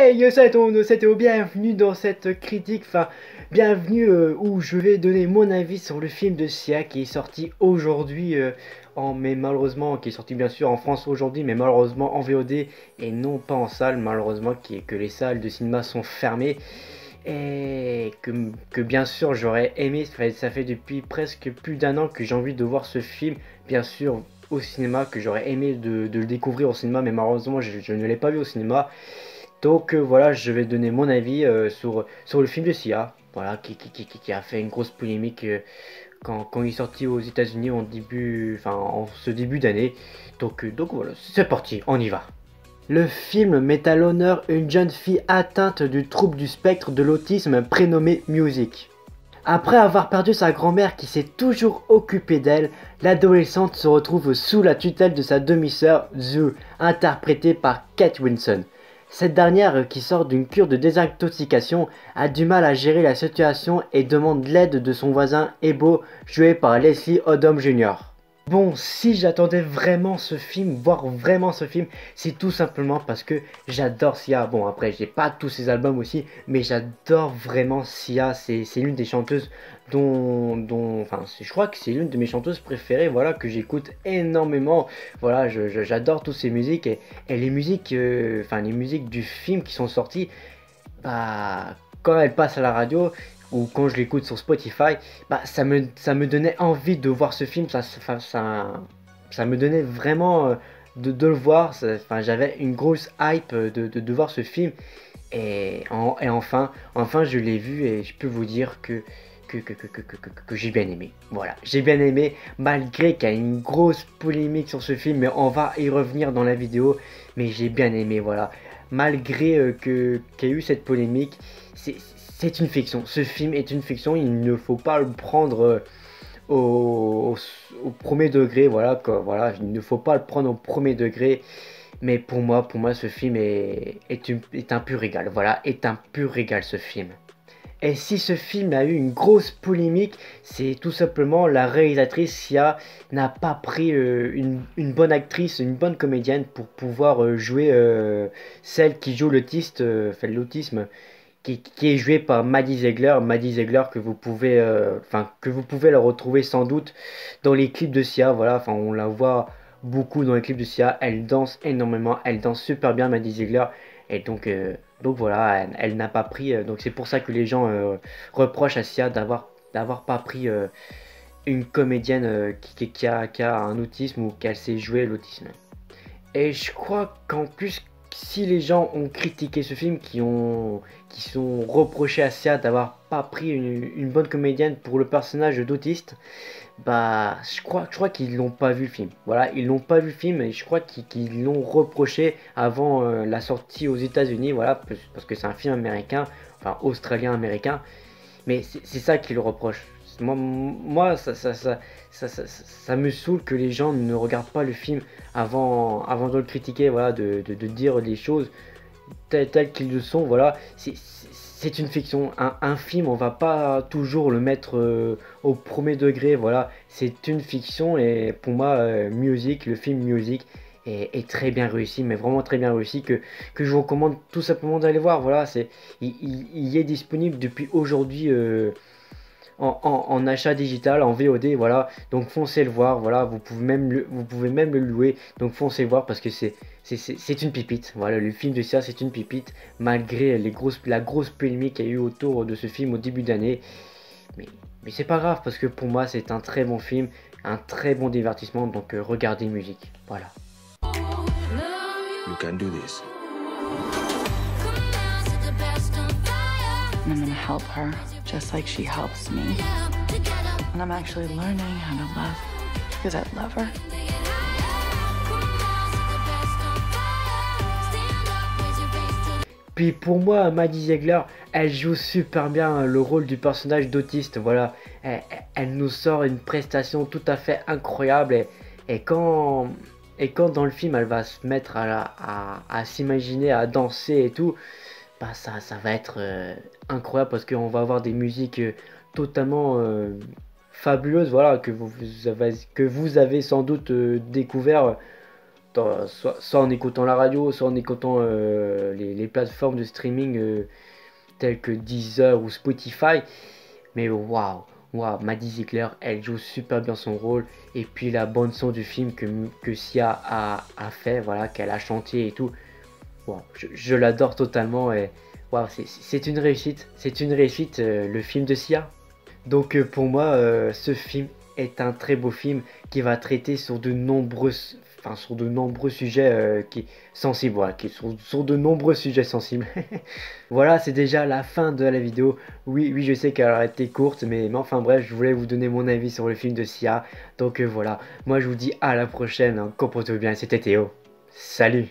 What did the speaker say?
Hey, c'est bienvenue dans cette critique, bienvenue où je vais donner mon avis sur le film de Sia qui est sorti aujourd'hui, mais malheureusement, qui est sorti bien sûr en France aujourd'hui, mais malheureusement en VOD et non pas en salle, malheureusement, que les salles de cinéma sont fermées. Et que bien sûr j'aurais aimé, ça fait depuis presque plus d'un an que j'ai envie de voir ce film, bien sûr au cinéma, que j'aurais aimé de le découvrir au cinéma, mais malheureusement je ne l'ai pas vu au cinéma. Donc voilà, je vais donner mon avis sur le film de Sia, voilà, qui a fait une grosse polémique quand il est sorti aux États-Unis en ce début d'année. Donc voilà, c'est parti, on y va. Le film met à l'honneur une jeune fille atteinte du trouble du spectre de l'autisme prénommée Music. Après avoir perdu sa grand-mère qui s'est toujours occupée d'elle, l'adolescente se retrouve sous la tutelle de sa demi-sœur Zhu, interprétée par Kate Winslet. Cette dernière, qui sort d'une cure de désintoxication, a du mal à gérer la situation et demande l'aide de son voisin Ebo, joué par Leslie Odom Jr. Bon, si j'attendais vraiment ce film, voir vraiment ce film, c'est tout simplement parce que j'adore Sia. Bon, après, j'ai pas tous ses albums aussi, mais j'adore vraiment Sia. C'est l'une des chanteuses je crois que c'est l'une de mes chanteuses préférées, voilà, que j'écoute énormément. Voilà, j'adore toutes ses musiques et les musiques, les musiques du film qui sont sorties, bah, quand elles passent à la radio, ou quand je l'écoute sur Spotify, bah ça me donnait envie de voir ce film, ça me donnait vraiment de le voir, j'avais une grosse hype de voir ce film, et enfin je l'ai vu et je peux vous dire que j'ai bien aimé. Voilà, j'ai bien aimé, malgré qu'il y a une grosse polémique sur ce film, mais on va y revenir dans la vidéo, mais j'ai bien aimé, voilà. Malgré qu'il y a eu cette polémique, c'est une fiction. Ce film est une fiction, il ne faut pas le prendre au premier degré, voilà, voilà, il ne faut pas le prendre au premier degré. Mais pour moi, ce film est un pur régal. Voilà, est un pur régal ce film. Et si ce film a eu une grosse polémique, c'est tout simplement la réalisatrice Sia n'a pas pris une bonne actrice, une bonne comédienne pour pouvoir jouer celle qui joue l'autisme, qui est jouée par Maddie Ziegler. Maddie Ziegler que vous pouvez la retrouver sans doute dans les clips de Sia. Voilà, on la voit beaucoup dans les clips de Sia. Elle danse énormément, elle danse super bien, Maddie Ziegler. Et donc voilà, elle n'a pas pris. Donc c'est pour ça que les gens reprochent à Sia d'avoir pas pris une comédienne qui a un autisme ou qu'elle sait jouer l'autisme. Et je crois qu'en plus, si les gens ont critiqué ce film, qui sont reprochés à Sia d'avoir pas pris une bonne comédienne pour le personnage d'autiste, bah je crois qu'ils l'ont pas vu le film. Voilà, ils l'ont pas vu le film et je crois qu'ils l'ont reproché avant la sortie aux États-Unis, voilà, parce que c'est un film américain, enfin australien-américain, mais c'est ça qu'ils le reprochent. Moi ça me saoule que les gens ne regardent pas le film avant de le critiquer, voilà, de dire les choses telles qu'ils le sont, voilà. C'est une fiction, un film, on va pas toujours le mettre au premier degré, voilà. C'est une fiction et pour moi, le film Music est très bien réussi, mais vraiment très bien réussi, que je vous recommande tout simplement d'aller voir, voilà. Il est disponible depuis aujourd'hui en achat digital, en VOD, voilà. Donc foncez le voir, voilà. Vous pouvez même le louer. Donc foncez le voir parce que c'est une pipite. Voilà, le film de Sia, c'est une pipite, malgré la grosse polémique qu'il y a eu autour de ce film au début d'année. Mais c'est pas grave parce que pour moi, c'est un très bon film, un très bon divertissement. Donc regardez musique, voilà. You can do this. I'm gonna help her, just like she helps me. And I'm actually learning how to love, because I love her. Puis pour moi, Maddie Ziegler, elle joue super bien le rôle du personnage d'autiste, voilà. Elle nous sort une prestation tout à fait incroyable et quand dans le film elle va se mettre à s'imaginer, à danser et tout, bah ça va être incroyable parce qu'on va avoir des musiques totalement fabuleuses, voilà, que vous avez sans doute découvert soit en écoutant la radio, soit en écoutant les plateformes de streaming telles que Deezer ou Spotify. Mais waouh, Maddie Ziegler, elle joue super bien son rôle. Et puis la bande son du film que Sia a fait, voilà, qu'elle a chanté et tout. Wow, je l'adore totalement et wow, c'est une réussite. C'est une réussite, le film de Sia. Donc pour moi, ce film est un très beau film qui va traiter sur de nombreux sujets qui sensibles, voilà, sur de nombreux sujets sensibles. Voilà, c'est déjà la fin de la vidéo. Oui, je sais qu'elle a été courte, mais enfin bref, je voulais vous donner mon avis sur le film de Sia. Donc voilà, moi je vous dis à la prochaine, hein, comportez-vous bien, c'était Théo. Salut!